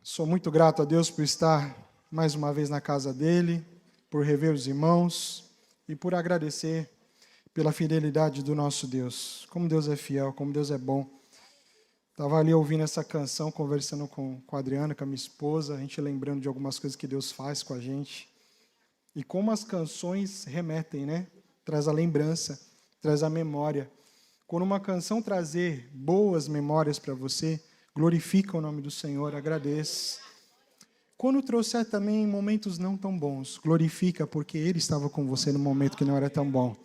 Sou muito grato a Deus por estar mais uma vez na casa dele, por rever os irmãos e por agradecer pela fidelidade do nosso Deus. Como Deus é fiel, como Deus é bom. Estava ali ouvindo essa canção, conversando com a Adriana, com a minha esposa, a gente lembrando de algumas coisas que Deus faz com a gente. E como as canções remetem, né? Traz a lembrança, traz a memória. Quando uma canção trazer boas memórias para você, glorifica o nome do Senhor, agradeça. Quando trouxer também momentos não tão bons, glorifica, porque Ele estava com você no momento que não era tão bom.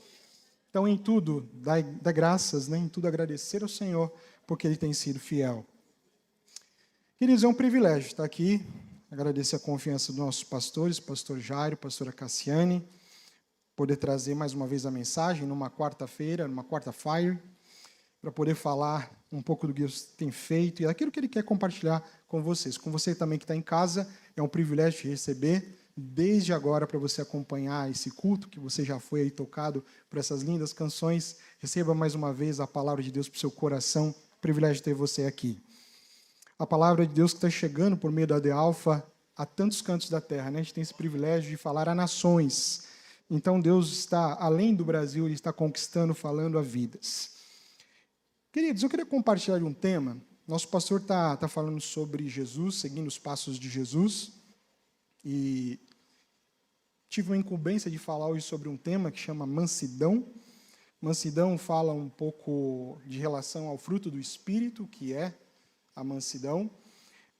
Então, em tudo, dá graças, né? Em tudo agradecer ao Senhor, porque Ele tem sido fiel. Queridos, é um privilégio estar aqui, agradecer a confiança dos nossos pastores, pastor Jairo, pastora Cassiane, poder trazer mais uma vez a mensagem numa quarta-feira, numa quarta-feira, para poder falar um pouco do que Deus tem feito e daquilo que Ele quer compartilhar com vocês. Com você também que está em casa, é um privilégio te receber desde agora para você acompanhar esse culto, que você já foi aí tocado por essas lindas canções. Receba mais uma vez a palavra de Deus para o seu coração. Privilégio ter você aqui. A palavra de Deus que está chegando por meio da AD Alpha a tantos cantos da terra, né? A gente tem esse privilégio de falar a nações. Então Deus está, além do Brasil, Ele está conquistando, falando a vidas. Queridos, eu queria compartilhar um tema. Nosso pastor está falando sobre Jesus, seguindo os passos de Jesus. E tive uma incumbência de falar hoje sobre um tema que chama mansidão. Mansidão fala um pouco de relação ao fruto do Espírito, que é a mansidão.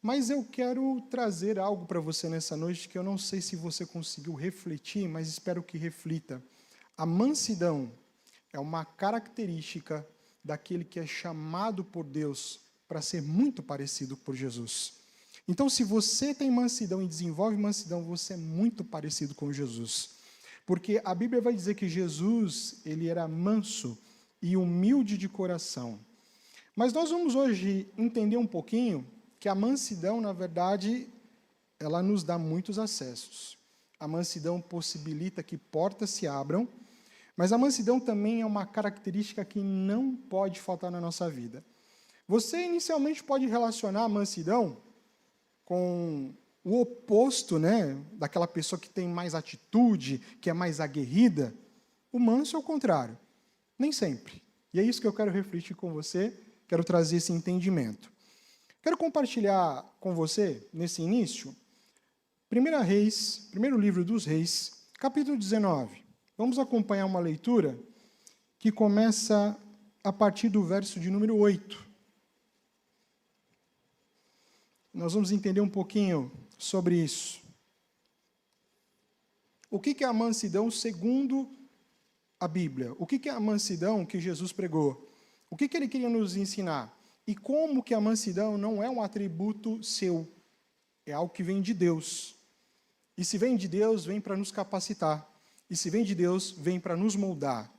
Mas eu quero trazer algo para você nessa noite que eu não sei se você conseguiu refletir, mas espero que reflita. A mansidão é uma característica daquele que é chamado por Deus para ser muito parecido por Jesus. Então, se você tem mansidão e desenvolve mansidão, você é muito parecido com Jesus. Porque a Bíblia vai dizer que Jesus, ele era manso e humilde de coração. Mas nós vamos hoje entender um pouquinho que a mansidão, na verdade, ela nos dá muitos acessos. A mansidão possibilita que portas se abram, mas a mansidão também é uma característica que não pode faltar na nossa vida. Você inicialmente pode relacionar a mansidão com o oposto, né, daquela pessoa que tem mais atitude, que é mais aguerrida. O manso é o contrário. Nem sempre. E é isso que eu quero refletir com você, quero trazer esse entendimento. Quero compartilhar com você, nesse início, 1 Reis, primeiro livro dos Reis, capítulo 19. Vamos acompanhar uma leitura que começa a partir do verso de número 8. Nós vamos entender um pouquinho sobre isso. O que é a mansidão segundo a Bíblia? O que é a mansidão que Jesus pregou? O que Ele queria nos ensinar? E como que a mansidão não é um atributo seu, é algo que vem de Deus. E se vem de Deus, vem para nos capacitar. E se vem de Deus, vem para nos moldar.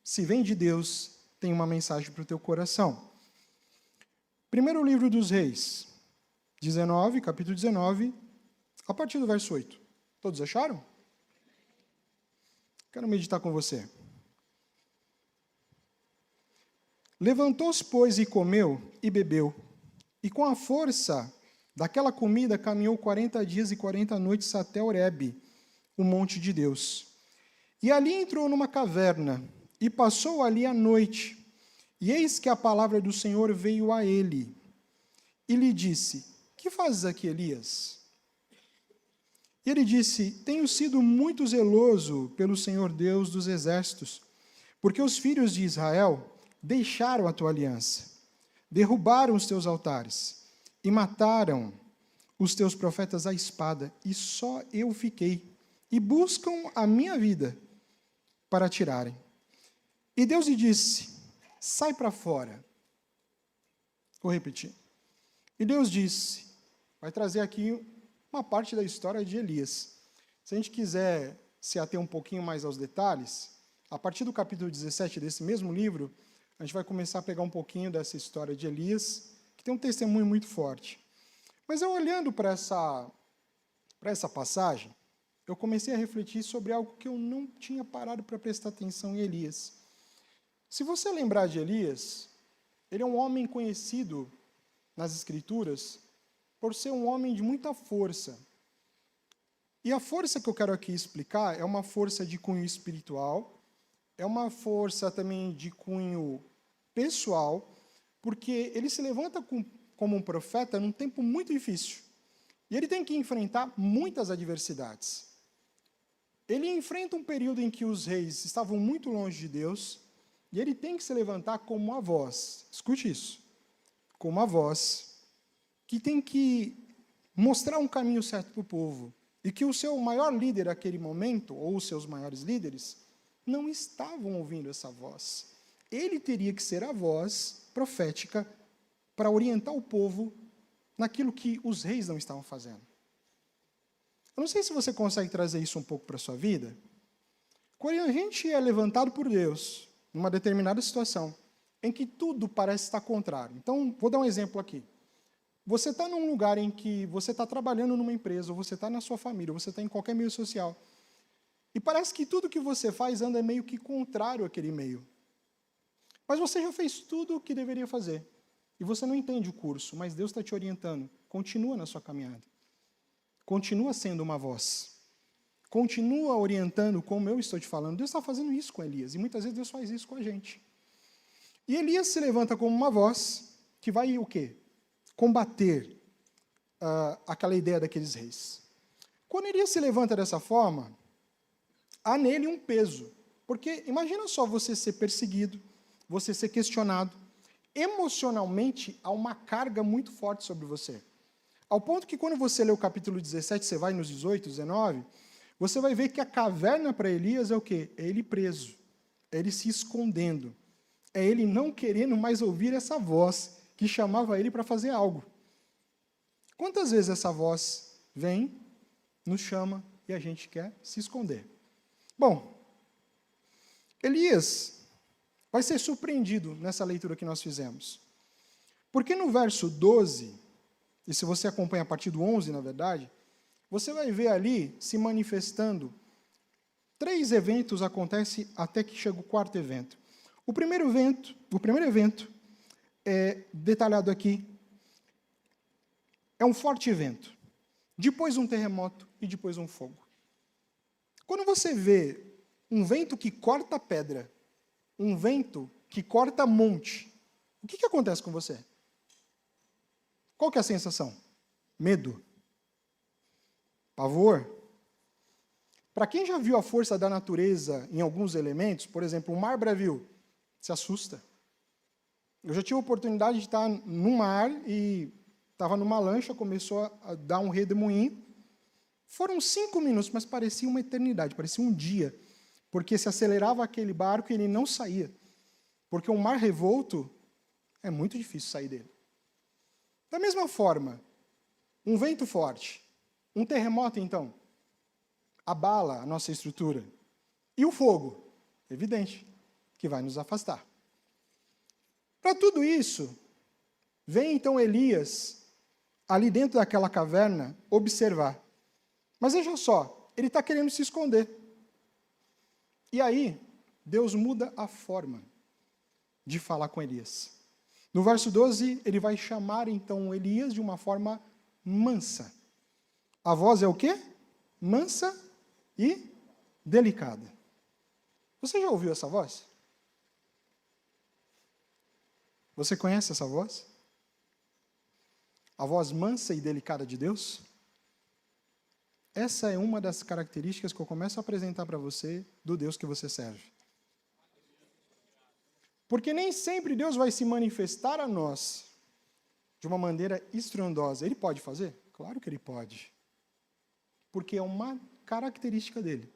Se vem de Deus, tem uma mensagem para o teu coração. Primeiro livro dos Reis, 19, capítulo 19, a partir do verso 8. Todos acharam? Quero meditar com você. Levantou-se, pois, e comeu e bebeu, e com a força daquela comida caminhou 40 dias e 40 noites até Horebe, o monte de Deus. E ali entrou numa caverna, e passou ali a noite. E eis que a palavra do Senhor veio a ele, e lhe disse: que fazes aqui, Elias? E ele disse: tenho sido muito zeloso pelo Senhor Deus dos exércitos, porque os filhos de Israel deixaram a tua aliança, derrubaram os teus altares e mataram os teus profetas à espada, e só eu fiquei, e buscam a minha vida para tirarem. E Deus lhe disse: sai para fora. Vou repetir. E Deus disse, vai trazer aqui uma parte da história de Elias. Se a gente quiser se ater um pouquinho mais aos detalhes, a partir do capítulo 17 desse mesmo livro, a gente vai começar a pegar um pouquinho dessa história de Elias, que tem um testemunho muito forte. Mas eu olhando para essa passagem, eu comecei a refletir sobre algo que eu não tinha parado para prestar atenção em Elias. Se você lembrar de Elias, ele é um homem conhecido nas Escrituras por ser um homem de muita força. E a força que eu quero aqui explicar é uma força de cunho espiritual, é uma força também de cunho pessoal, porque ele se levanta como um profeta num tempo muito difícil. E ele tem que enfrentar muitas adversidades. Ele enfrenta um período em que os reis estavam muito longe de Deus, e ele tem que se levantar como uma voz, escute isso, como uma voz que tem que mostrar um caminho certo para o povo, e que o seu maior líder naquele momento, ou os seus maiores líderes, não estavam ouvindo essa voz. Ele teria que ser a voz profética para orientar o povo naquilo que os reis não estavam fazendo. Eu não sei se você consegue trazer isso um pouco para a sua vida. Quando a gente é levantado por Deus numa determinada situação em que tudo parece estar contrário. Então, vou dar um exemplo aqui. Você está num lugar em que você está trabalhando numa empresa, ou você está na sua família, ou você está em qualquer meio social, e parece que tudo que você faz anda meio que contrário àquele meio. Mas você já fez tudo o que deveria fazer. E você não entende o curso, mas Deus está te orientando. Continua na sua caminhada. Continua sendo uma voz. Continua orientando como eu estou te falando. Deus está fazendo isso com Elias. E muitas vezes Deus faz isso com a gente. E Elias se levanta como uma voz que vai o quê? Combater aquela ideia daqueles reis. Quando Elias se levanta dessa forma, há nele um peso. Porque imagina só você ser perseguido, você ser questionado. Emocionalmente, há uma carga muito forte sobre você. Ao ponto que quando você lê o capítulo 17, você vai nos 18, 19, você vai ver que a caverna para Elias é o quê? É ele preso, é ele se escondendo, é ele não querendo mais ouvir essa voz que chamava ele para fazer algo. Quantas vezes essa voz vem, nos chama e a gente quer se esconder? Bom, Elias vai ser surpreendido nessa leitura que nós fizemos. Porque no verso 12, e se você acompanha a partir do 11, na verdade, você vai ver ali se manifestando 3 eventos acontecem até que chega o 4º evento. O primeiro evento é detalhado aqui, é um forte evento, depois um terremoto e depois um fogo. Quando você vê um vento que corta pedra, um vento que corta monte, o que acontece com você? Qual que é a sensação? Medo. Pavor. Para quem já viu a força da natureza em alguns elementos, por exemplo, o mar bravio, se assusta. Eu já tive a oportunidade de estar no mar e estava numa lancha, começou a dar um redemoinho. Foram 5 minutos, mas parecia uma eternidade, parecia um dia, porque se acelerava aquele barco e ele não saía. Porque um mar revolto é muito difícil sair dele. Da mesma forma, um vento forte, um terremoto, então, abala a nossa estrutura. E o fogo, evidente, que vai nos afastar. Para tudo isso, vem então Elias, ali dentro daquela caverna, observar. Mas veja só, ele está querendo se esconder. E aí, Deus muda a forma de falar com Elias. No verso 12, ele vai chamar então Elias de uma forma mansa. A voz é o quê? Mansa e delicada. Você já ouviu essa voz? Você conhece essa voz? A voz mansa e delicada de Deus? Essa é uma das características que eu começo a apresentar para você do Deus que você serve. Porque nem sempre Deus vai se manifestar a nós de uma maneira estrondosa. Ele pode fazer? Claro que ele pode. Porque é uma característica dele.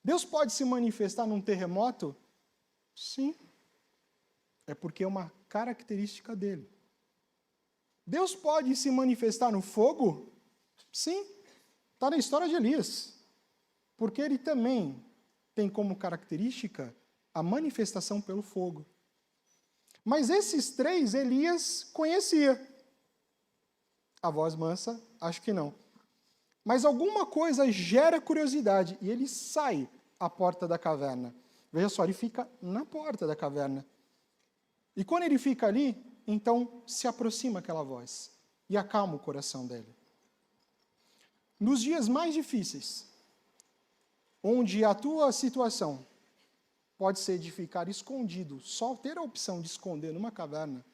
Deus pode se manifestar num terremoto? Sim. É porque é uma característica dele. Deus pode se manifestar no fogo? Sim. Está na história de Elias. Porque ele também tem como característica a manifestação pelo fogo. Mas esses 3 Elias conhecia. A voz mansa, acho que não. Mas alguma coisa gera curiosidade e ele sai à porta da caverna. Veja só, ele fica na porta da caverna. E quando ele fica ali, então se aproxima aquela voz. e acalma o coração dele. Nos dias mais difíceis, onde a tua situação pode ser de ficar escondido, só ter a opção de esconder numa caverna,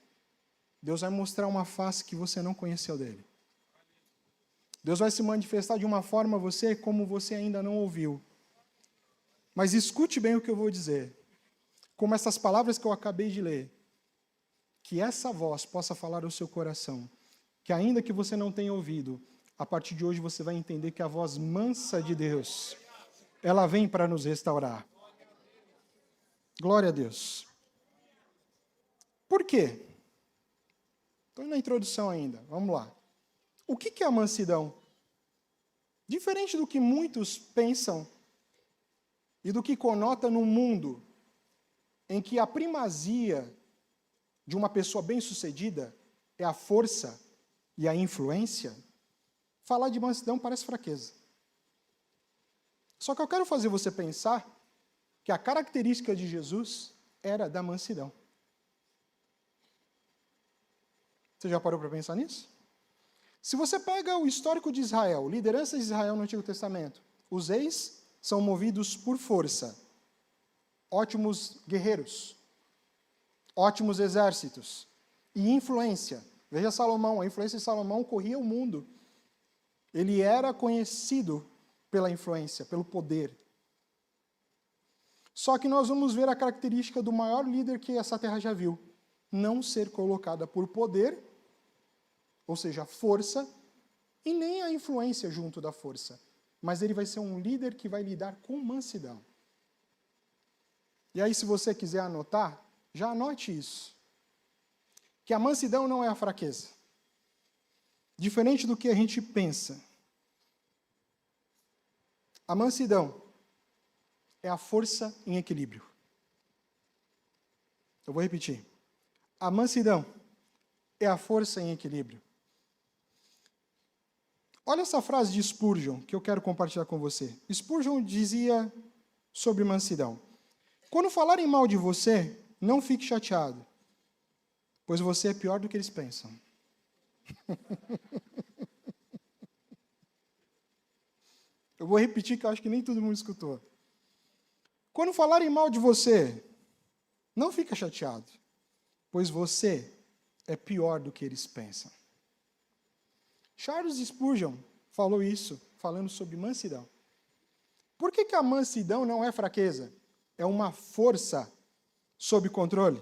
Deus vai mostrar uma face que você não conheceu dele. Deus vai se manifestar de uma forma a você como você ainda não ouviu. Mas escute bem o que eu vou dizer. Como essas palavras que eu acabei de ler, que essa voz possa falar ao seu coração, que ainda que você não tenha ouvido, a partir de hoje você vai entender que a voz mansa de Deus, ela vem para nos restaurar. Glória a Deus. Por quê? Estou na introdução ainda, vamos lá. O que é a mansidão? Diferente do que muitos pensam e do que conota no mundo, em que a primazia de uma pessoa bem-sucedida é a força e a influência, falar de mansidão parece fraqueza. Só que eu quero fazer você pensar que a característica de Jesus era da mansidão. Você já parou para pensar nisso? Se você pega o histórico de Israel, lideranças de Israel no Antigo Testamento, os reis são movidos por força, ótimos guerreiros, ótimos exércitos e influência. Veja Salomão, a influência de Salomão corria o mundo. Ele era conhecido pela influência, pelo poder. Só que nós vamos ver a característica do maior líder que essa terra já viu: não ser colocada por poder, ou seja, força, e nem a influência junto da força. Mas ele vai ser um líder que vai lidar com mansidão. E aí, se você quiser anotar, já anote isso. Que a mansidão não é a fraqueza. Diferente do que a gente pensa. A mansidão é a força em equilíbrio. Eu vou repetir. A mansidão é a força em equilíbrio. Olha essa frase de Spurgeon, que eu quero compartilhar com você. Spurgeon dizia sobre mansidão: quando falarem mal de você, não fique chateado, pois você é pior do que eles pensam. Eu vou repetir, que eu acho que nem todo mundo escutou. Quando falarem mal de você, não fique chateado, pois você é pior do que eles pensam. Charles Spurgeon falou isso, falando sobre mansidão. Por que a mansidão não é fraqueza? É uma força sob controle,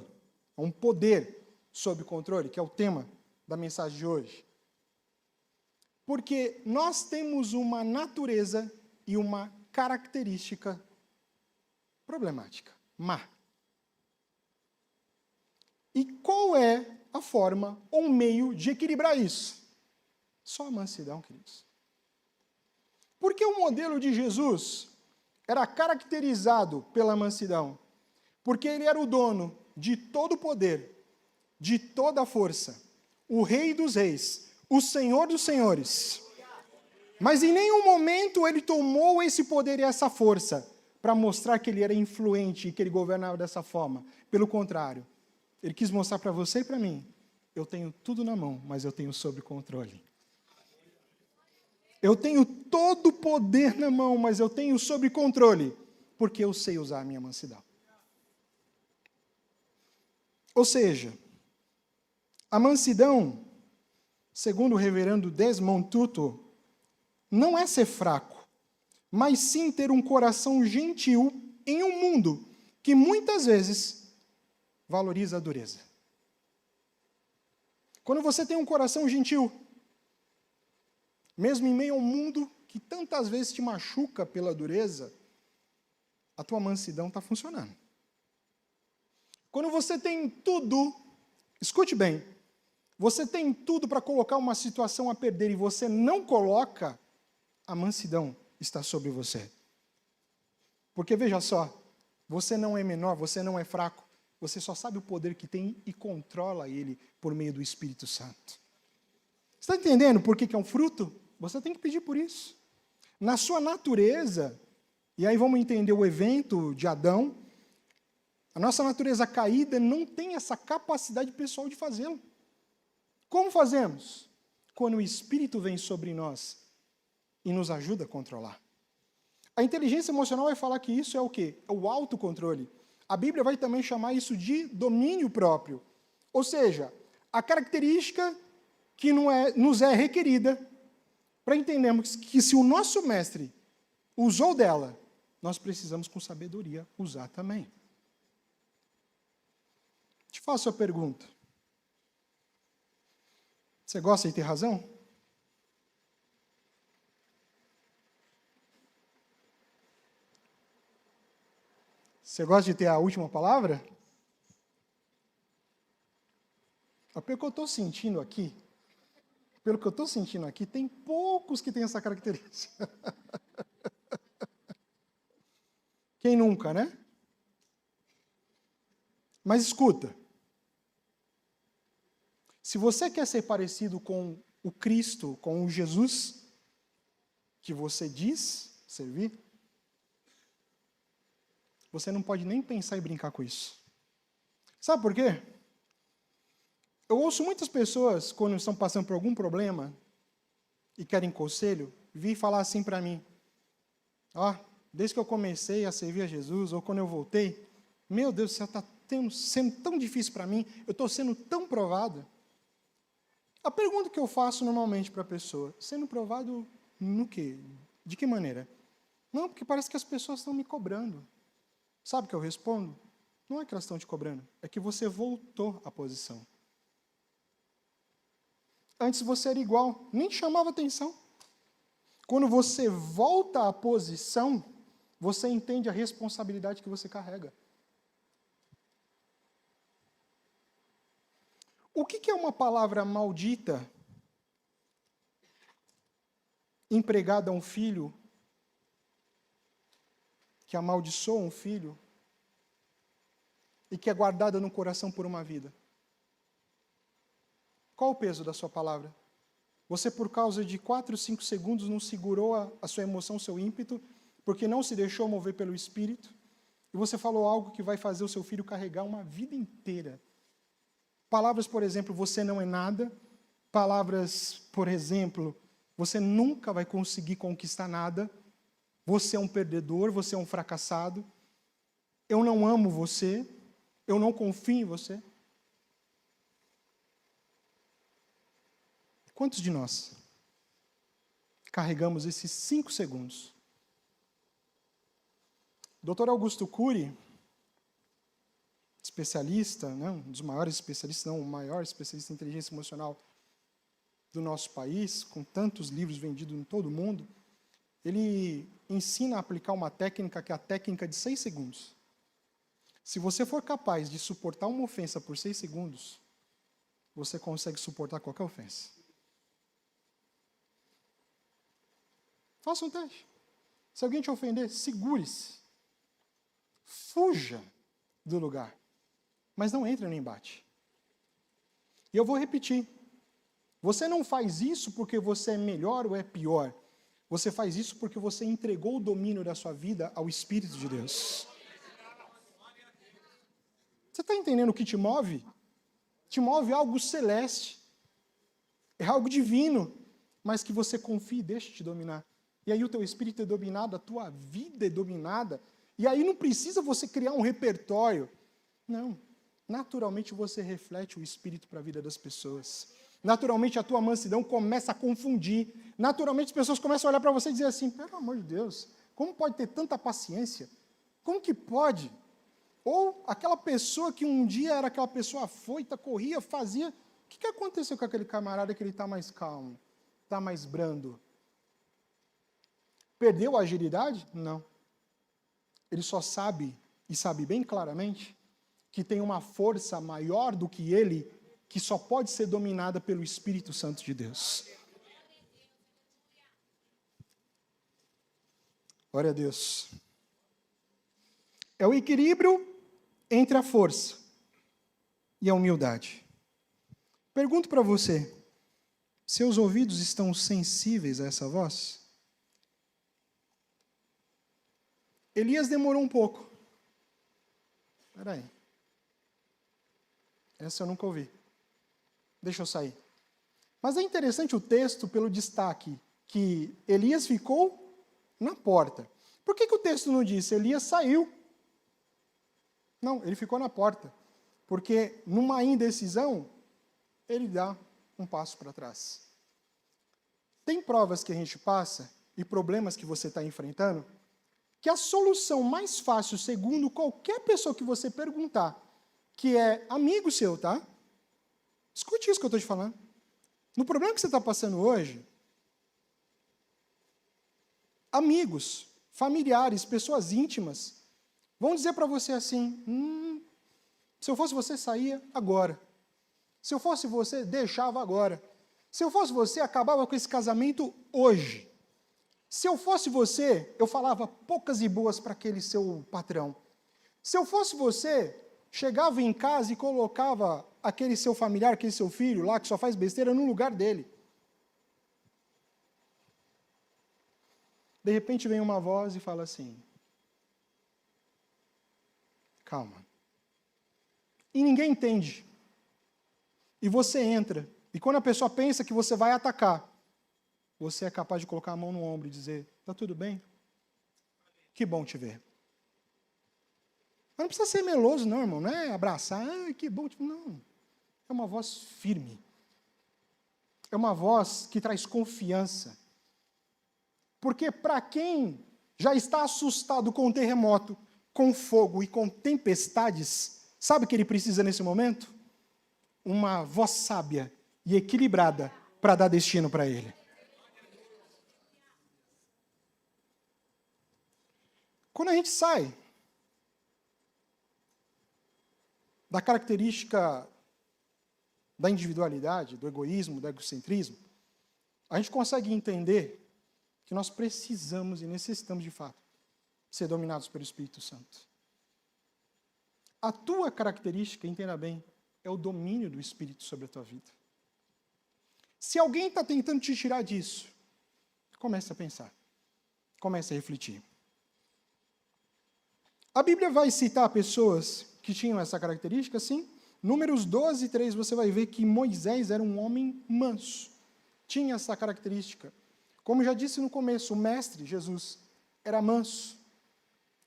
é um poder sob controle, que é o tema da mensagem de hoje. Porque nós temos uma natureza e uma característica problemática, má. E qual é a forma ou meio de equilibrar isso? Só a mansidão, queridos. Porque o modelo de Jesus era caracterizado pela mansidão? Porque ele era o dono de todo o poder, de toda a força, o Rei dos Reis, o Senhor dos Senhores. Mas em nenhum momento ele tomou esse poder e essa força para mostrar que ele era influente e que ele governava dessa forma. Pelo contrário, ele quis mostrar para você e para mim: eu tenho tudo na mão, mas eu tenho sob controle. Eu tenho todo o poder na mão, mas eu tenho sob controle, porque eu sei usar a minha mansidão. Ou seja, a mansidão, segundo o reverendo Desmond Tutu, não é ser fraco, mas sim ter um coração gentil em um mundo que muitas vezes valoriza a dureza. Quando você tem um coração gentil, mesmo em meio ao mundo que tantas vezes te machuca pela dureza, a tua mansidão está funcionando. Quando você tem tudo, escute bem, você tem tudo para colocar uma situação a perder e você não coloca, a mansidão está sobre você. Porque veja só, você não é menor, você não é fraco, você só sabe o poder que tem e controla ele por meio do Espírito Santo. Você está entendendo por que é um fruto? Você tem que pedir por isso. Na sua natureza, e aí vamos entender o evento de Adão, a nossa natureza caída não tem essa capacidade pessoal de fazê-lo. Como fazemos? quando o Espírito vem sobre nós e nos ajuda a controlar. A inteligência emocional vai falar que isso é o quê? É o autocontrole. A Bíblia vai também chamar isso de domínio próprio. Ou seja, a característica que nos é requerida para entendermos que se o nosso mestre usou dela, nós precisamos com sabedoria usar também. Te faço a pergunta. Você gosta de ter razão? Você gosta de ter a última palavra? Pelo que eu estou sentindo aqui, tem poucos que têm essa característica. Quem nunca, né? Mas escuta, se você quer ser parecido com o Cristo, com o Jesus que você diz servir, você não pode nem pensar em brincar com isso. Sabe por quê? Eu ouço muitas pessoas, quando estão passando por algum problema e querem conselho, vir falar assim para mim: desde que eu comecei a servir a Jesus, ou quando eu voltei, meu Deus, você está sendo tão difícil para mim, eu estou sendo tão provado. A pergunta que eu faço normalmente para a pessoa: sendo provado no quê? De que maneira? Não, porque parece que as pessoas estão me cobrando. Sabe o que eu respondo? Não é que elas estão te cobrando, é que você voltou à posição. Antes você era igual, nem chamava atenção. Quando você volta à posição, você entende a responsabilidade que você carrega. O que é uma palavra maldita empregada a um filho, que amaldiçoa um filho e que é guardada no coração por uma vida? Qual o peso da sua palavra? Você, por causa de 4, 5 segundos, não segurou a sua emoção, o seu ímpeto, porque não se deixou mover pelo Espírito, e você falou algo que vai fazer o seu filho carregar uma vida inteira. Palavras, por exemplo, você não é nada. Palavras, por exemplo, você nunca vai conseguir conquistar nada. Você é um perdedor, você é um fracassado. Eu não amo você, eu não confio em você. Quantos de nós carregamos esses 5 segundos? Dr. Augusto Cury, especialista, um dos maiores especialistas, não o maior especialista em inteligência emocional do nosso país, com tantos livros vendidos em todo o mundo, ele ensina a aplicar uma técnica que é a técnica de 6 segundos. Se você for capaz de suportar uma ofensa por 6 segundos, você consegue suportar qualquer ofensa. Faça um teste. Se alguém te ofender, segure-se. Fuja do lugar. Mas não entre no embate. E eu vou repetir. Você não faz isso porque você é melhor ou é pior. Você faz isso porque você entregou o domínio da sua vida ao Espírito de Deus. Você está entendendo o que te move? Te move algo celeste. É algo divino. Mas que você confie e deixe te dominar. E aí o teu espírito é dominado, a tua vida é dominada. E aí não precisa você criar um repertório. Não. Naturalmente você reflete o Espírito para a vida das pessoas. Naturalmente a tua mansidão começa a confundir. Naturalmente as pessoas começam a olhar para você e dizer assim: pelo amor de Deus, como pode ter tanta paciência? Como que pode? Ou aquela pessoa que um dia era aquela pessoa afoita, corria, fazia. O que aconteceu com aquele camarada que ele está mais calmo, está mais brando? Perdeu a agilidade? Não. Ele só sabe, e sabe bem claramente, que tem uma força maior do que ele, que só pode ser dominada pelo Espírito Santo de Deus. Glória a Deus. É o equilíbrio entre a força e a humildade. Pergunto para você, seus ouvidos estão sensíveis a essa voz? Elias demorou um pouco. Espera aí. Essa eu nunca ouvi. Deixa eu sair. Mas é interessante o texto pelo destaque, que Elias ficou na porta. Por que o texto não diz Elias saiu? Não, ele ficou na porta. Porque numa indecisão, ele dá um passo para trás. Tem provas que a gente passa e problemas que você está enfrentando, que a solução mais fácil, segundo qualquer pessoa que você perguntar, que é amigo seu, tá? Escute isso que eu estou te falando. No problema que você está passando hoje, amigos, familiares, pessoas íntimas, vão dizer para você assim, se eu fosse você, saía agora. Se eu fosse você, deixava agora. Se eu fosse você, acabava com esse casamento hoje. Se eu fosse você, eu falava poucas e boas para aquele seu patrão. Se eu fosse você, chegava em casa e colocava aquele seu familiar, aquele seu filho lá, que só faz besteira, no lugar dele. De repente vem uma voz e fala assim, calma. E ninguém entende. E você entra. E quando a pessoa pensa que você vai atacar, você é capaz de colocar a mão no ombro e dizer, está tudo bem? Que bom te ver. Mas não precisa ser meloso, não, irmão. Não é abraçar, que bom te ver. Não. É uma voz firme. É uma voz que traz confiança. Porque para quem já está assustado com o terremoto, com fogo e com tempestades, sabe o que ele precisa nesse momento? Uma voz sábia e equilibrada para dar destino para ele. Quando a gente sai da característica da individualidade, do egoísmo, do egocentrismo, a gente consegue entender que nós precisamos e necessitamos, de fato, ser dominados pelo Espírito Santo. A tua característica, entenda bem, é o domínio do Espírito sobre a tua vida. Se alguém está tentando te tirar disso, comece a pensar, comece a refletir. A Bíblia vai citar pessoas que tinham essa característica, sim. Números 12, 3, você vai ver que Moisés era um homem manso. Tinha essa característica. Como já disse no começo, o mestre, Jesus, era manso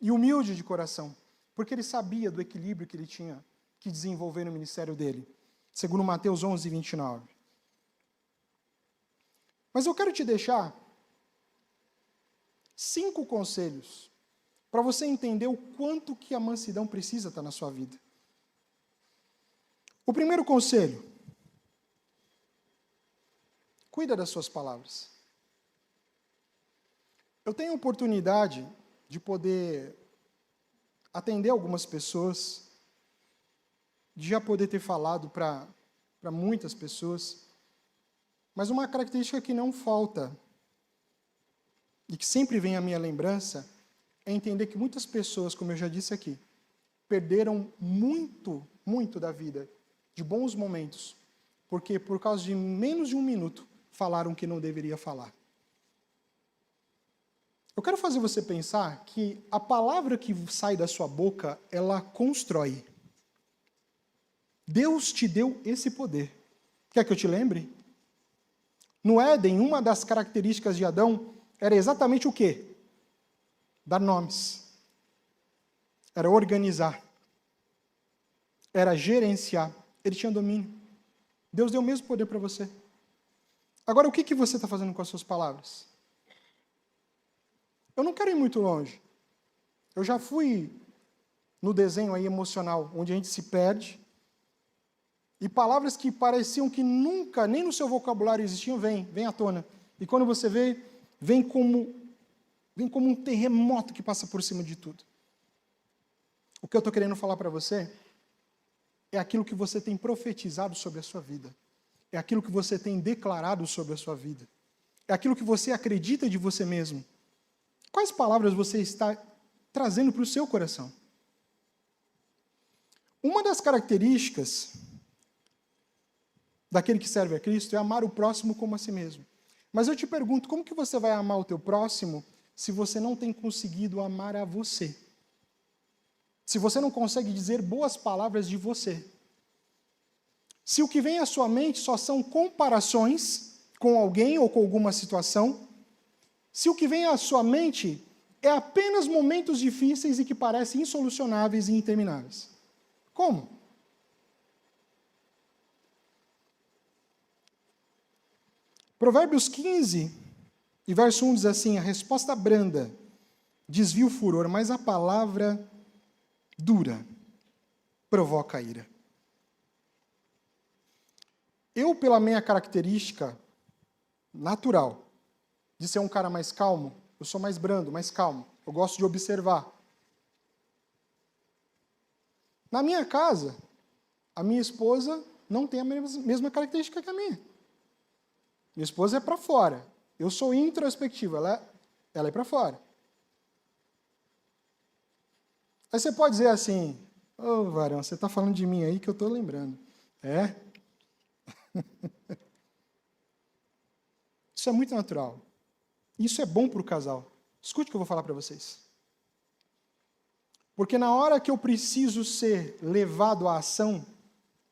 e humilde de coração, porque ele sabia do equilíbrio que ele tinha que desenvolver no ministério dele, segundo Mateus 11, 29. Mas eu quero te deixar 5 conselhos para você entender o quanto que a mansidão precisa estar na sua vida. O primeiro conselho, cuida das suas palavras. Eu tenho a oportunidade de poder atender algumas pessoas, de já poder ter falado para muitas pessoas, mas uma característica que não falta, e que sempre vem à minha lembrança, é entender que muitas pessoas, como eu já disse aqui, perderam muito, muito da vida, de bons momentos, porque por causa de menos de 1 minuto, falaram que não deveria falar. Eu quero fazer você pensar que a palavra que sai da sua boca, ela constrói. Deus te deu esse poder. Quer que eu te lembre? No Éden, uma das características de Adão era exatamente o quê? Dar nomes. Era organizar. Era gerenciar. Ele tinha domínio. Deus deu o mesmo poder para você. Agora, o que você está fazendo com as suas palavras? Eu não quero ir muito longe. Eu já fui no desenho aí emocional, onde a gente se perde, e palavras que pareciam que nunca, nem no seu vocabulário existiam, vêm à tona. E quando você vê, vem como um terremoto que passa por cima de tudo. O que eu estou querendo falar para você é aquilo que você tem profetizado sobre a sua vida. É aquilo que você tem declarado sobre a sua vida. É aquilo que você acredita de você mesmo. Quais palavras você está trazendo para o seu coração? Uma das características daquele que serve a Cristo é amar o próximo como a si mesmo. Mas eu te pergunto, como que você vai amar o teu próximo se você não tem conseguido amar a você? Se você não consegue dizer boas palavras de você? se o que vem à sua mente só são comparações com alguém ou com alguma situação, se o que vem à sua mente é apenas momentos difíceis e que parecem insolucionáveis e intermináveis. Como? Provérbios 15, e verso 1 diz assim: a resposta branda desvia o furor, mas a palavra dura provoca a ira. Eu, pela minha característica natural de ser um cara mais calmo, eu sou mais brando, mais calmo. Eu gosto de observar. Na minha casa, a minha esposa não tem a mesma característica que a minha. Minha esposa é para fora. Eu sou introspectivo, ela é para fora. Aí você pode dizer assim: ô, varão, você está falando de mim aí que eu estou lembrando. É? Isso é muito natural. Isso é bom para o casal. Escute o que eu vou falar para vocês. Porque na hora que eu preciso ser levado à ação,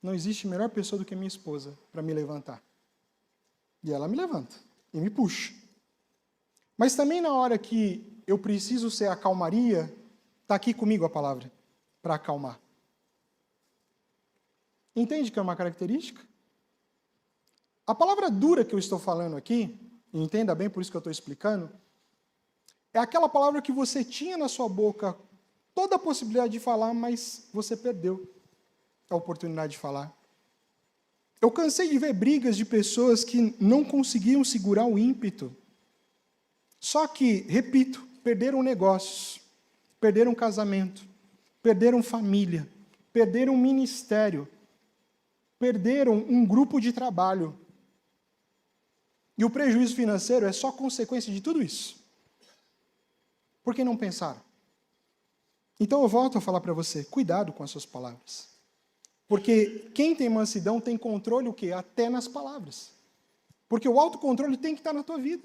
não existe melhor pessoa do que minha esposa para me levantar. E ela me levanta e me puxa. Mas também na hora que eu preciso ser a calmaria, está aqui comigo a palavra, para acalmar. Entende que é uma característica? A palavra dura que eu estou falando aqui, e entenda bem, por isso que eu estou explicando, é aquela palavra que você tinha na sua boca toda a possibilidade de falar, mas você perdeu a oportunidade de falar. Eu cansei de ver brigas de pessoas que não conseguiam segurar o ímpeto. Só que, repito, perderam negócios, perderam casamento, perderam família, perderam ministério, perderam um grupo de trabalho. E o prejuízo financeiro é só consequência de tudo isso. Por que não pensaram? Então eu volto a falar para você, cuidado com as suas palavras. Porque quem tem mansidão tem controle o quê? Até nas palavras. Porque o autocontrole tem que estar na tua vida.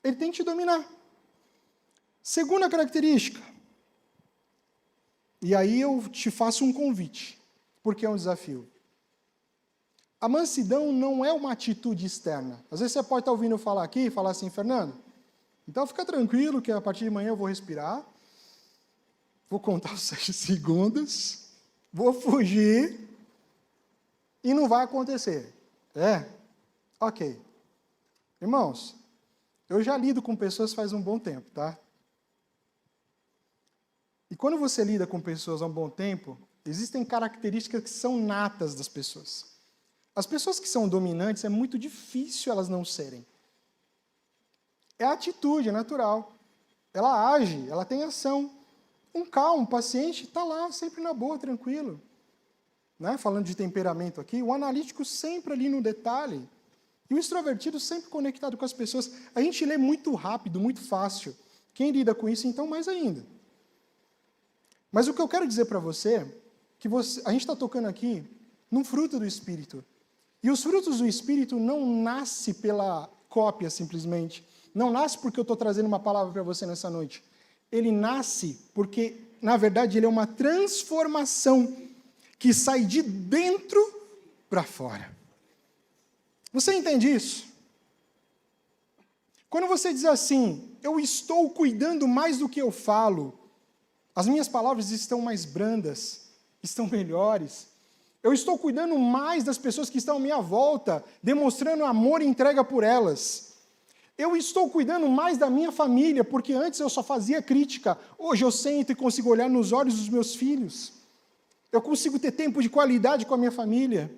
Ele tem que te dominar. Segunda característica. E aí eu te faço um convite, porque é um desafio. A mansidão não é uma atitude externa. Às vezes você pode estar ouvindo eu falar aqui e falar assim: Fernando, então fica tranquilo que a partir de manhã eu vou respirar, vou contar os 7 segundos, vou fugir e não vai acontecer. É? Ok. Irmãos, eu já lido com pessoas faz um bom tempo, tá? E quando você lida com pessoas há um bom tempo, existem características que são natas das pessoas. As pessoas que são dominantes, é muito difícil elas não serem. É a atitude, é natural. Ela age, ela tem ação. Um calmo, paciente, está lá, sempre na boa, tranquilo. Né? Falando de temperamento aqui, o analítico sempre ali no detalhe. E o extrovertido sempre conectado com as pessoas. A gente lê muito rápido, muito fácil. Quem lida com isso, então, mais ainda. Mas o que eu quero dizer para você, que a gente está tocando aqui num fruto do Espírito. E os frutos do Espírito não nascem pela cópia, simplesmente. Não nasce porque eu estou trazendo uma palavra para você nessa noite. Ele nasce porque, na verdade, ele é uma transformação que sai de dentro para fora. Você entende isso? Quando você diz assim: eu estou cuidando mais do que eu falo, as minhas palavras estão mais brandas, estão melhores. Eu estou cuidando mais das pessoas que estão à minha volta, demonstrando amor e entrega por elas. Eu estou cuidando mais da minha família, porque antes eu só fazia crítica. Hoje eu sento e consigo olhar nos olhos dos meus filhos. Eu consigo ter tempo de qualidade com a minha família.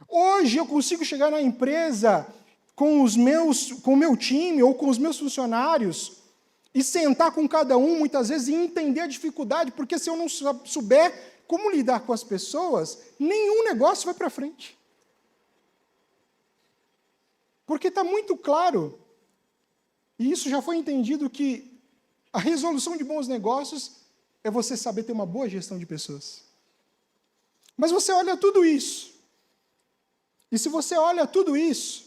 Hoje eu consigo chegar na empresa com o meu time ou com os meus funcionários e sentar com cada um, muitas vezes, e entender a dificuldade, porque se eu não souber como lidar com as pessoas, nenhum negócio vai para frente. Porque está muito claro, e isso já foi entendido, que a resolução de bons negócios é você saber ter uma boa gestão de pessoas. Mas você olha tudo isso, e se você olha tudo isso,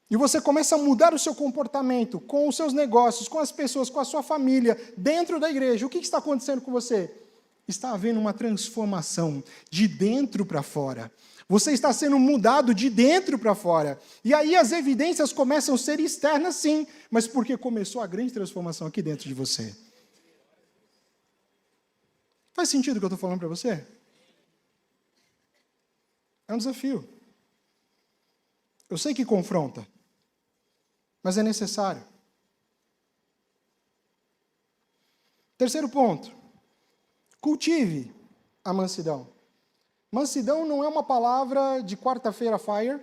e você começa a mudar o seu comportamento com os seus negócios, com as pessoas, com a sua família, dentro da igreja, o que está acontecendo com você? está havendo uma transformação de dentro para fora. Você está sendo mudado de dentro para fora. E aí as evidências começam a ser externas, sim, mas porque começou a grande transformação aqui dentro de você. Faz sentido o que eu estou falando para você? É um desafio. Eu sei que confronta, mas é necessário. Terceiro ponto. Cultive a mansidão. Mansidão não é uma palavra de quarta-feira fire,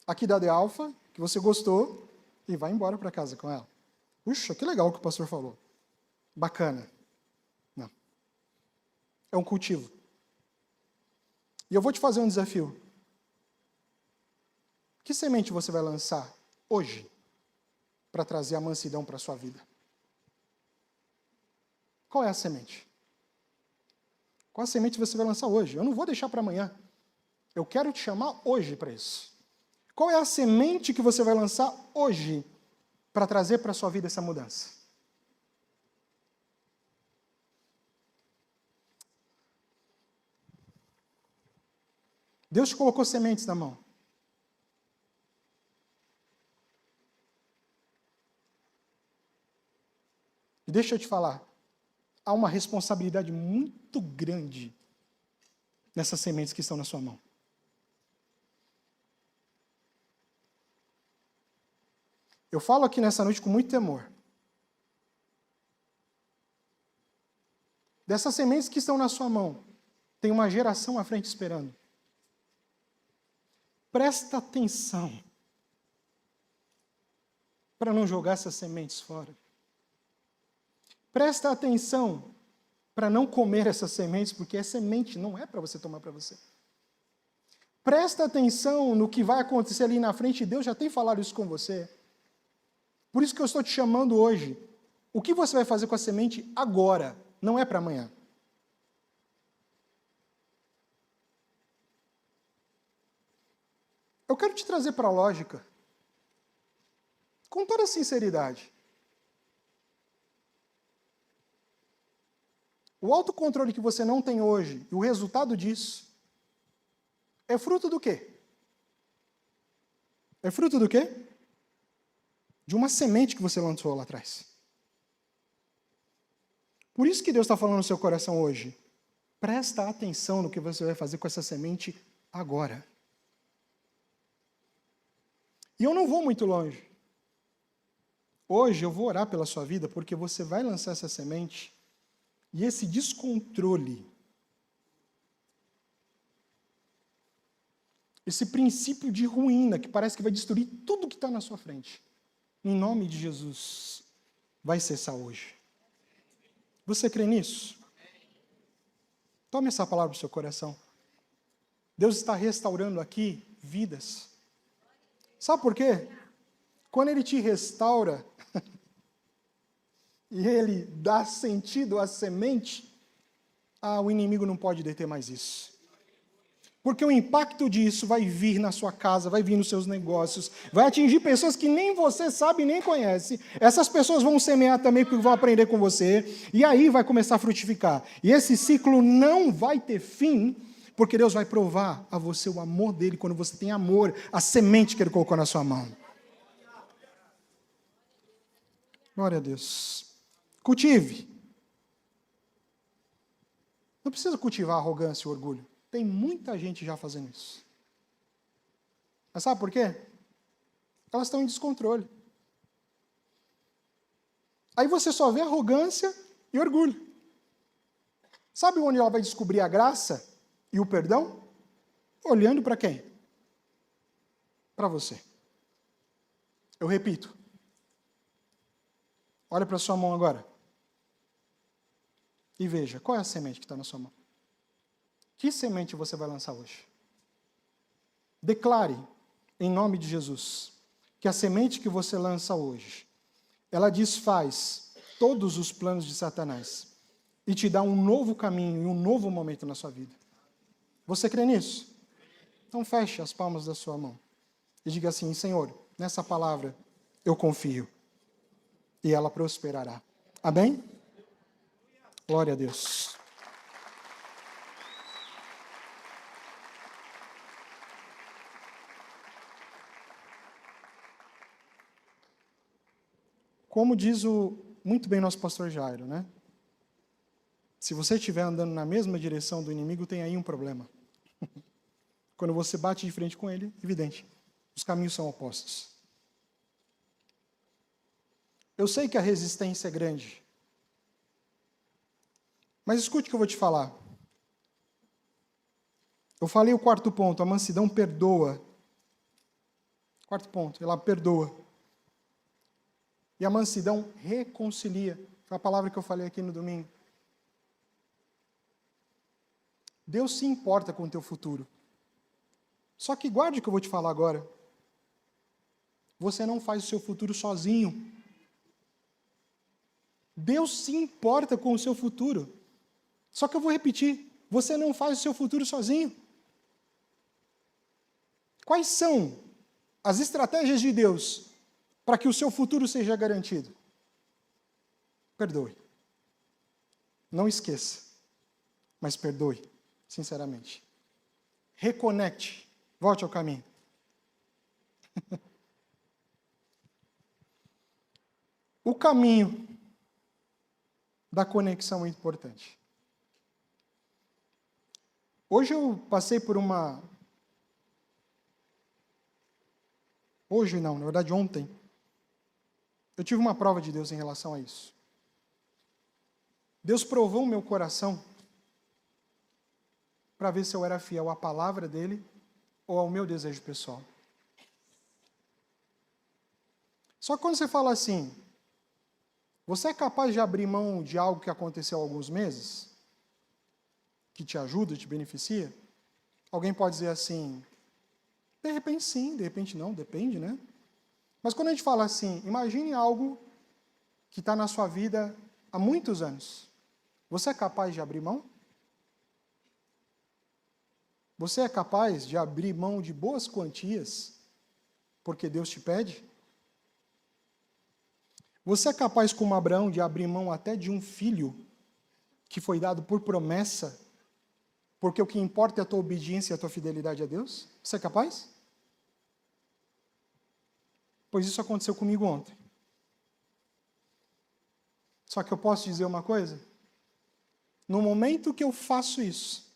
aqui da The Alpha, que você gostou e vai embora para casa com ela. Puxa, que legal o que o pastor falou. Bacana. Não. É um cultivo. E eu vou te fazer um desafio. Que semente você vai lançar hoje para trazer a mansidão para a sua vida? Qual é a semente? Qual a semente você vai lançar hoje? Eu não vou deixar para amanhã. Eu quero te chamar hoje para isso. Qual é a semente que você vai lançar hoje para trazer para a sua vida essa mudança? Deus te colocou sementes na mão. E deixa eu te falar, há uma responsabilidade muito grande nessas sementes que estão na sua mão. Eu falo aqui nessa noite com muito temor. Dessas sementes que estão na sua mão, tem uma geração à frente esperando. Presta atenção para não jogar essas sementes fora. Presta atenção para não comer essas sementes, porque é semente, não é para você tomar para você. Presta atenção no que vai acontecer ali na frente, Deus já tem falado isso com você. Por isso que eu estou te chamando hoje. O que você vai fazer com a semente agora, não é para amanhã. Eu quero te trazer para a lógica, com toda sinceridade. O autocontrole que você não tem hoje, e o resultado disso, é fruto do quê? É fruto do quê? De uma semente que você lançou lá atrás. Por isso que Deus está falando no seu coração hoje. Presta atenção no que você vai fazer com essa semente agora. E eu não vou muito longe. Hoje eu vou orar pela sua vida, porque você vai lançar essa semente, e esse descontrole, esse princípio de ruína, que parece que vai destruir tudo que está na sua frente, em nome de Jesus, vai cessar hoje. Você crê nisso? Tome essa palavra no seu coração. Deus está restaurando aqui vidas. Sabe por quê? Quando Ele te restaura, e Ele dá sentido à semente, o inimigo não pode deter mais isso. Porque o impacto disso vai vir na sua casa, vai vir nos seus negócios, vai atingir pessoas que nem você sabe, nem conhece. Essas pessoas vão semear também, porque vão aprender com você, e aí vai começar a frutificar. E esse ciclo não vai ter fim, porque Deus vai provar a você o amor dele, quando você tem amor, a semente que Ele colocou na sua mão. Glória a Deus. Cultive. Não precisa cultivar a arrogância e o orgulho. Tem muita gente já fazendo isso. Mas sabe por quê? Elas estão em descontrole. Aí você só vê arrogância e orgulho. Sabe onde ela vai descobrir a graça e o perdão? Olhando para quem? Para você. Eu repito. Olha para a sua mão agora. E veja, qual é a semente que está na sua mão? Que semente você vai lançar hoje? Declare, em nome de Jesus, que a semente que você lança hoje, ela desfaz todos os planos de Satanás e te dá um novo caminho e um novo momento na sua vida. Você crê nisso? Então feche as palmas da sua mão e diga assim: Senhor, nessa palavra eu confio e ela prosperará. Amém? Glória a Deus. Como diz muito bem nosso pastor Jairo, né? Se você estiver andando na mesma direção do inimigo, tem aí um problema. Quando você bate de frente com ele, evidente, os caminhos são opostos. Eu sei que a resistência é grande, mas escute o que eu vou te falar. Eu falei o quarto ponto, a mansidão perdoa. Quarto ponto, ela perdoa. E a mansidão reconcilia. Foi a palavra que eu falei aqui no domingo. Deus se importa com o teu futuro. Só que guarde o que eu vou te falar agora. Você não faz o seu futuro sozinho. Deus se importa com o seu futuro. Só que eu vou repetir, você não faz o seu futuro sozinho. Quais são as estratégias de Deus para que o seu futuro seja garantido? Perdoe. Não esqueça, mas perdoe, sinceramente. Reconecte, volte ao caminho. O caminho da conexão é importante. Hoje eu passei por uma... Hoje não, na verdade ontem, eu tive uma prova de Deus em relação a isso. Deus provou o meu coração para ver se eu era fiel à palavra dele ou ao meu desejo pessoal. Só que quando você fala assim, você é capaz de abrir mão de algo que aconteceu há alguns meses? Que te ajuda, te beneficia? Alguém pode dizer assim, de repente sim, de repente não, depende, né? Mas quando a gente fala assim, imagine algo que está na sua vida há muitos anos. Você é capaz de abrir mão? Você é capaz de abrir mão de boas quantias porque Deus te pede? Você é capaz, como Abraão, de abrir mão até de um filho que foi dado por promessa, porque o que importa é a tua obediência e a tua fidelidade a Deus? Você é capaz? Pois isso aconteceu comigo ontem. Só que eu posso dizer uma coisa? No momento que eu faço isso,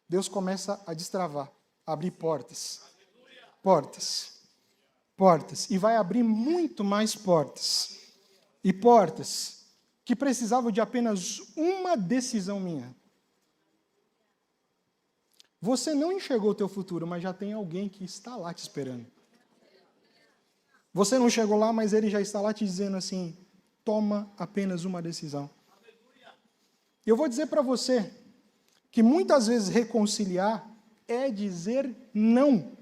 Deus começa a destravar, a abrir portas. Portas. Portas. E vai abrir muito mais portas. E portas que precisavam de apenas uma decisão minha. Você não enxergou o teu futuro, mas já tem alguém que está lá te esperando. Você não chegou lá, mas ele já está lá te dizendo assim, toma apenas uma decisão. E eu vou dizer para você que muitas vezes reconciliar é dizer não.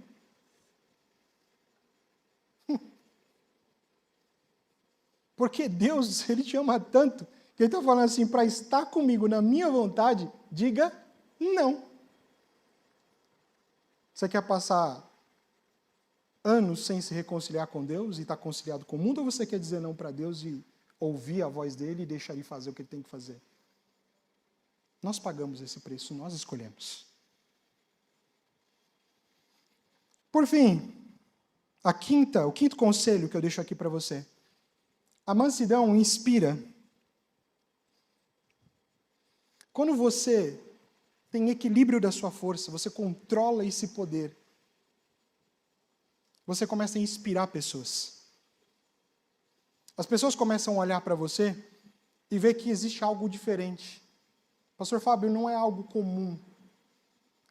Porque Deus, Ele te ama tanto, que Ele está falando assim, para estar comigo na minha vontade, diga não. Você quer passar anos sem se reconciliar com Deus e estar conciliado com o mundo, ou você quer dizer não para Deus e ouvir a voz dEle e deixar Ele fazer o que Ele tem que fazer? Nós pagamos esse preço, nós escolhemos. Por fim, o quinto conselho que eu deixo aqui para você. A mansidão inspira. Quando você tem equilíbrio da sua força, você controla esse poder, você começa a inspirar pessoas. As pessoas começam a olhar para você e ver que existe algo diferente. Pastor Fábio, não é algo comum.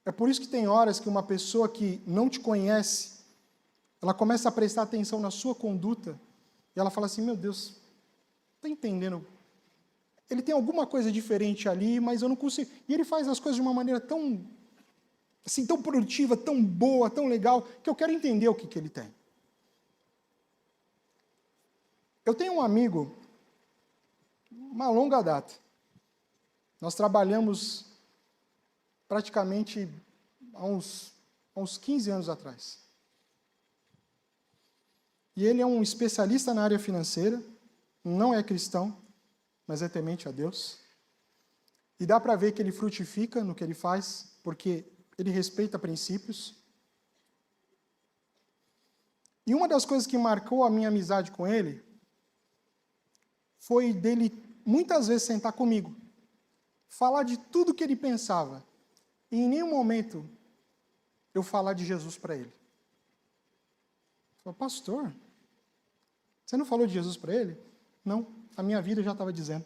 É por isso que tem horas que uma pessoa que não te conhece, ela começa a prestar atenção na sua conduta, e ela fala assim, meu Deus, está entendendo? Ele tem alguma coisa diferente ali, mas eu não consigo. E ele faz as coisas de uma maneira tão, assim, tão produtiva, tão boa, tão legal, que eu quero entender o que ele tem. Eu tenho um amigo, uma longa data. Nós trabalhamos praticamente há uns 15 anos atrás. E ele é um especialista na área financeira, não é cristão, mas é temente a Deus. E dá para ver que ele frutifica no que ele faz, porque ele respeita princípios. E uma das coisas que marcou a minha amizade com ele foi dele muitas vezes sentar comigo, falar de tudo que ele pensava, e em nenhum momento eu falar de Jesus para ele. Eu falei, pastor, você não falou de Jesus para ele? Não, a minha vida já estava dizendo.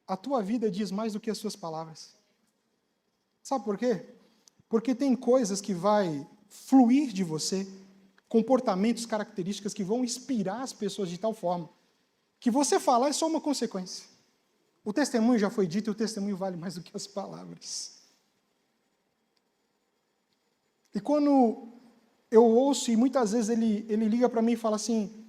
A tua vida diz mais do que as suas palavras. Sabe por quê? Porque tem coisas que vai fluir de você, comportamentos, características que vão inspirar as pessoas de tal forma que você falar é só uma consequência. O testemunho já foi dito e o testemunho vale mais do que as palavras. E quando eu ouço, e muitas vezes ele liga para mim e fala assim,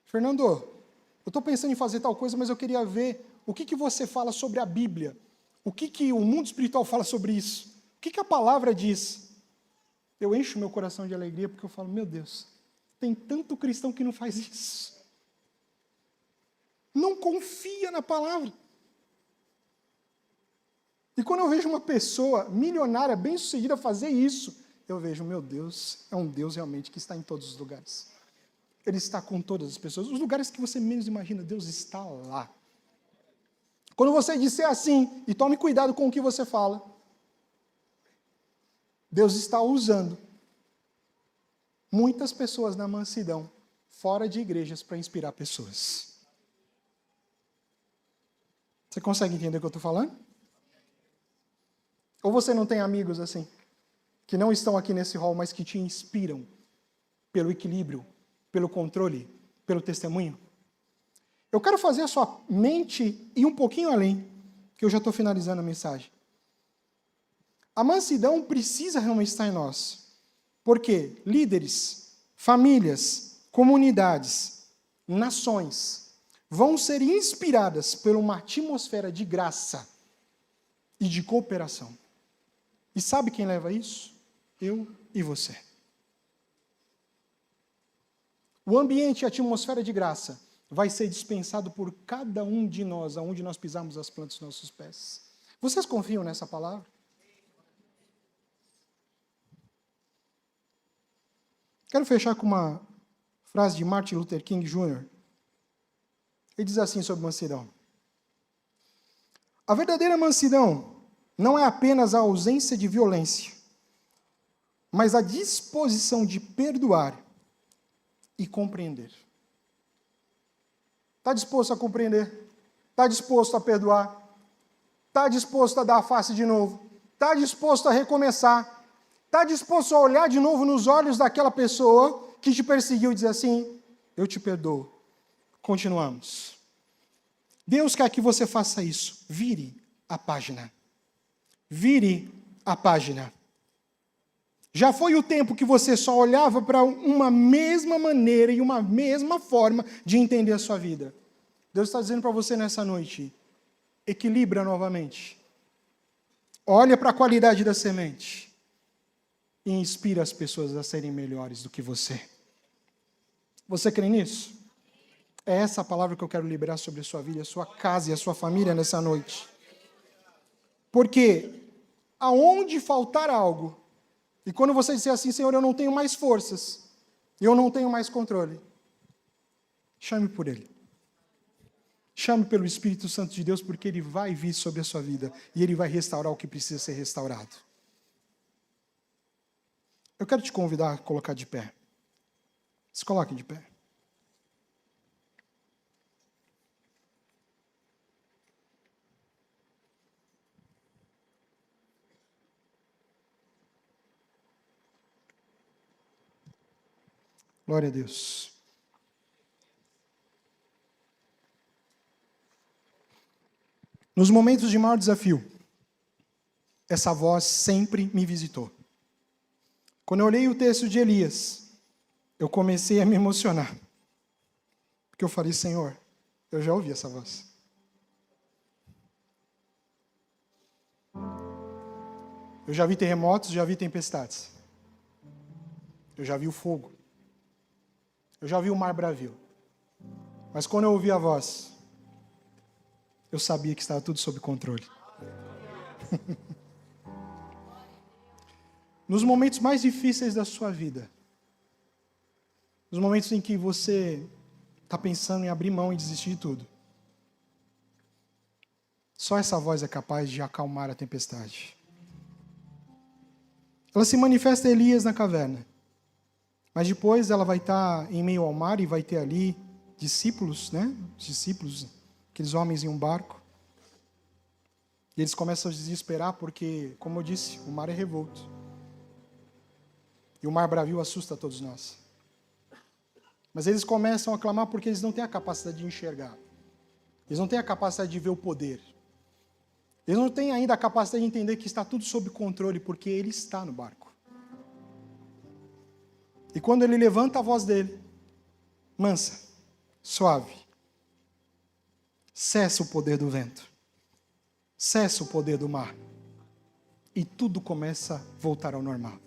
Fernando, eu estou pensando em fazer tal coisa, mas eu queria ver o que você fala sobre a Bíblia, o que o mundo espiritual fala sobre isso, o que a palavra diz. Eu encho meu coração de alegria porque eu falo, meu Deus, tem tanto cristão que não faz isso. Não confia na palavra. E quando eu vejo uma pessoa milionária, bem-sucedida, fazer isso, eu vejo, meu Deus, é um Deus realmente que está em todos os lugares. Ele está com todas as pessoas. Os lugares que você menos imagina, Deus está lá. Quando você disser assim, e tome cuidado com o que você fala, Deus está usando muitas pessoas na mansidão, fora de igrejas, para inspirar pessoas. Você consegue entender o que eu estou falando? Ou você não tem amigos assim, que não estão aqui nesse hall, mas que te inspiram pelo equilíbrio, pelo controle, pelo testemunho? Eu quero fazer a sua mente ir um pouquinho além, que eu já estou finalizando a mensagem. A mansidão precisa realmente estar em nós. Porque líderes, famílias, comunidades, nações vão ser inspiradas por uma atmosfera de graça e de cooperação. E sabe quem leva isso? Eu e você. O ambiente e a atmosfera de graça vai ser dispensado por cada um de nós, aonde nós pisarmos as plantas dos nossos pés. Vocês confiam nessa palavra? Quero fechar com uma frase de Martin Luther King Jr. Ele diz assim sobre mansidão. A verdadeira mansidão não é apenas a ausência de violência, mas a disposição de perdoar e compreender. Está disposto a compreender? Está disposto a perdoar? Está disposto a dar a face de novo? Está disposto a recomeçar? Está disposto a olhar de novo nos olhos daquela pessoa que te perseguiu e dizer assim, eu te perdoo. Continuamos. Deus quer que você faça isso. Vire a página. Vire a página. Já foi o tempo que você só olhava para uma mesma maneira e uma mesma forma de entender a sua vida. Deus está dizendo para você nessa noite, equilibra novamente. Olha para a qualidade da semente e inspira as pessoas a serem melhores do que você. Você crê nisso? É essa a palavra que eu quero liberar sobre a sua vida, a sua casa e a sua família nessa noite. Porque aonde faltar algo, e quando você disser assim, Senhor, eu não tenho mais forças, eu não tenho mais controle, chame por Ele. Chame pelo Espírito Santo de Deus, porque Ele vai vir sobre a sua vida e Ele vai restaurar o que precisa ser restaurado. Eu quero te convidar a colocar de pé. Se coloque de pé. Glória a Deus. Nos momentos de maior desafio, essa voz sempre me visitou. Quando eu olhei o texto de Elias, eu comecei a me emocionar. Porque eu falei, Senhor, eu já ouvi essa voz. Eu já vi terremotos, já vi tempestades. Eu já vi o fogo. Eu já vi o mar bravio. Mas quando eu ouvi a voz, eu sabia que estava tudo sob controle. Nos momentos mais difíceis da sua vida, Os momentos em que você está pensando em abrir mão e desistir de tudo. Só essa voz é capaz de acalmar a tempestade. Ela se manifesta a Elias na caverna. Mas depois ela vai estar em meio ao mar e vai ter ali discípulos, né? Discípulos, aqueles homens em um barco. E eles começam a se desesperar porque, como eu disse, o mar é revolto. E o mar bravio assusta a todos nós. Mas eles começam a clamar porque eles não têm a capacidade de enxergar. Eles não têm a capacidade de ver o poder. Eles não têm ainda a capacidade de entender que está tudo sob controle, porque ele está no barco. E quando ele levanta a voz dele, mansa, suave, cessa o poder do vento, cessa o poder do mar, e tudo começa a voltar ao normal.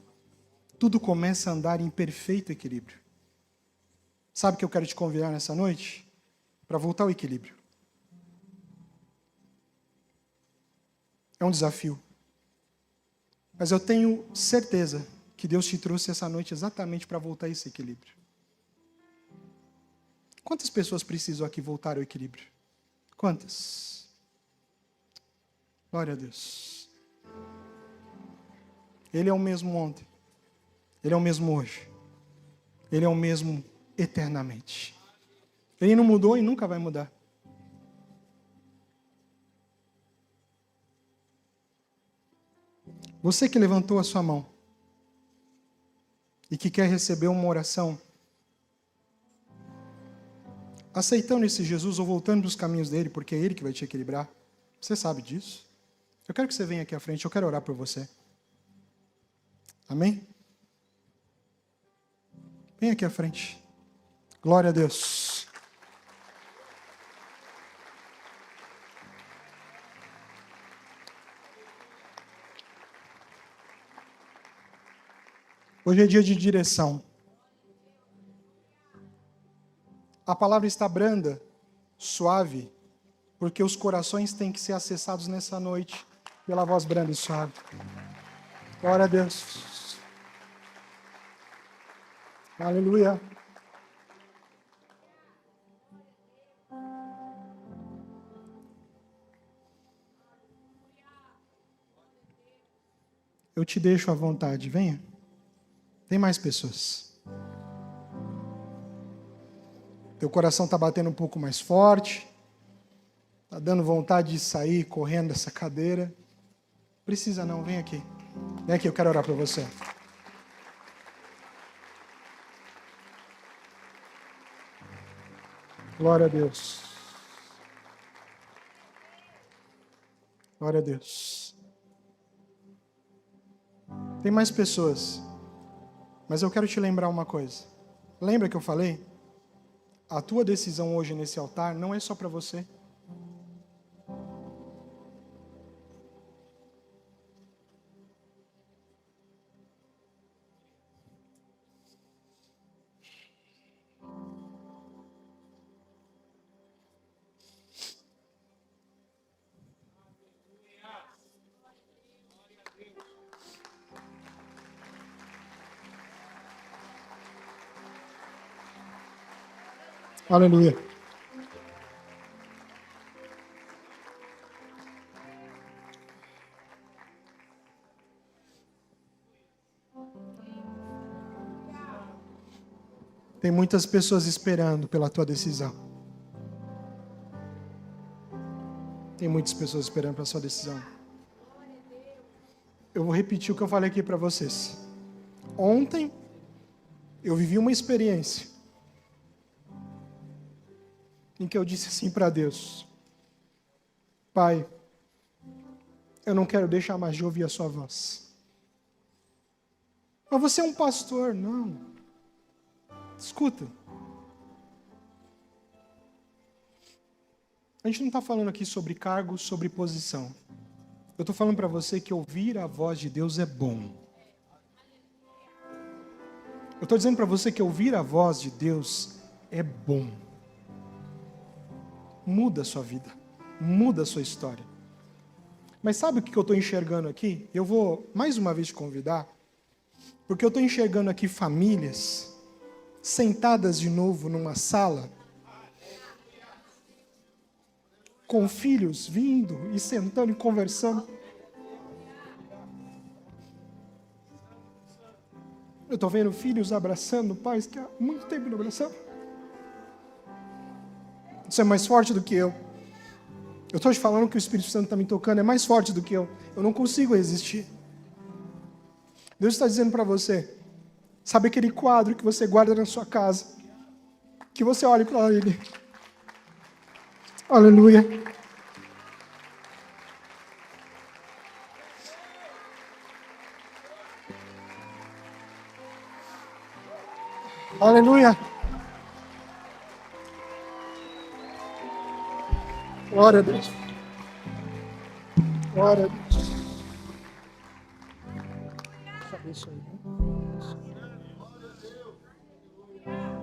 Tudo começa a andar em perfeito equilíbrio. Sabe o que eu quero te convidar nessa noite? Para voltar ao equilíbrio. É um desafio. Mas eu tenho certeza que Deus te trouxe essa noite exatamente para voltar a esse equilíbrio. Quantas pessoas precisam aqui voltar ao equilíbrio? Quantas? Glória a Deus. Ele é o mesmo ontem. Ele é o mesmo hoje. Ele é o mesmo eternamente. Ele não mudou e nunca vai mudar. Você que levantou a sua mão e que quer receber uma oração, aceitando esse Jesus ou voltando dos caminhos dele, porque é ele que vai te equilibrar, você sabe disso? Eu quero que você venha aqui à frente, eu quero orar por você. Amém? Vem aqui à frente. Glória a Deus. Hoje é dia de direção. A palavra está branda, suave, porque os corações têm que ser acessados nessa noite pela voz branda e suave. Glória a Deus. Aleluia. Eu te deixo à vontade, venha. Tem mais pessoas. Teu coração está batendo um pouco mais forte. Está dando vontade de sair correndo dessa cadeira. Precisa não, vem aqui. Vem aqui, eu quero orar por você. Glória a Deus. Glória a Deus. Tem mais pessoas. Mas eu quero te lembrar uma coisa. Lembra que eu falei? A tua decisão hoje nesse altar não é só para você. Aleluia. Tem muitas pessoas esperando pela tua decisão. Tem muitas pessoas esperando pela sua decisão. Eu vou repetir o que eu falei aqui para vocês. Ontem, eu vivi uma experiência em que eu disse assim para Deus: Pai, eu não quero deixar mais de ouvir a sua voz. Mas você é um pastor. Não. Escuta. A gente não está falando aqui sobre cargo, sobre posição. Eu estou falando para você que ouvir a voz de Deus é bom. Eu estou dizendo para você que ouvir a voz de Deus é bom. Muda a sua vida. Muda a sua história. Mas sabe o que eu estou enxergando aqui? Eu vou mais uma vez te convidar, porque eu estou enxergando aqui famílias sentadas de novo numa sala, com filhos vindo e sentando e conversando. Eu estou vendo filhos abraçando pais que há muito tempo não abraçavam. Isso é mais forte do que eu. Eu estou te falando que o Espírito Santo está me tocando, é mais forte do que eu. Eu não consigo resistir. Deus está dizendo para você, sabe aquele quadro que você guarda na sua casa? Que você olhe para ele. Aleluia. Aleluia. Glória a Deus. Glória a Deus.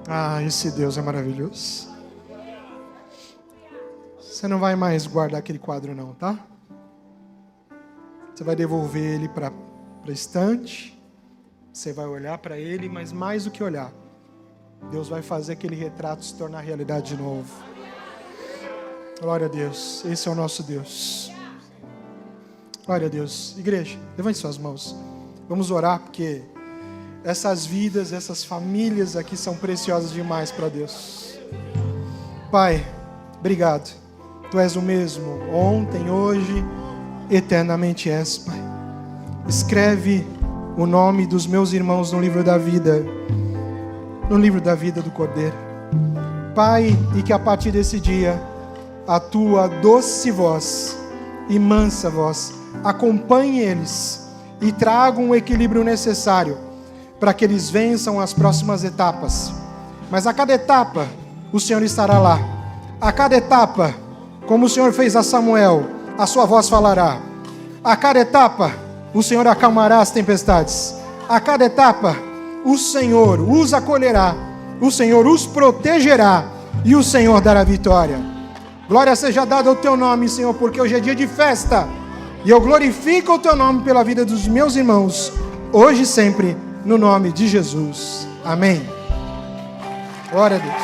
Ah, esse Deus é maravilhoso. Você não vai mais guardar aquele quadro não, tá? Você vai devolver ele para a estante. Você vai olhar para ele, mas mais do que olhar, Deus vai fazer aquele retrato se tornar realidade de novo. Glória a Deus. Esse é o nosso Deus. Glória a Deus. Igreja, levante suas mãos. Vamos orar, porque essas vidas, essas famílias aqui são preciosas demais para Deus. Pai, obrigado. Tu és o mesmo, ontem, hoje, eternamente és, Pai. Escreve o nome dos meus irmãos no livro da vida, no livro da vida do Cordeiro. Pai, e que a partir desse dia, a tua doce voz e mansa voz acompanhe eles e traga um equilíbrio necessário para que eles vençam as próximas etapas. Mas a cada etapa, o Senhor estará lá. A cada etapa, como o Senhor fez a Samuel, a sua voz falará. A cada etapa, o Senhor acalmará as tempestades. A cada etapa, o Senhor os acolherá, o Senhor os protegerá e o Senhor dará vitória. Glória seja dada ao teu nome, Senhor, porque hoje é dia de festa e eu glorifico o teu nome pela vida dos meus irmãos, hoje e sempre, no nome de Jesus. Amém. Glória a Deus.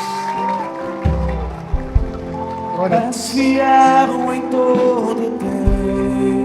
Glória a Deus. És fiel em todo tempo.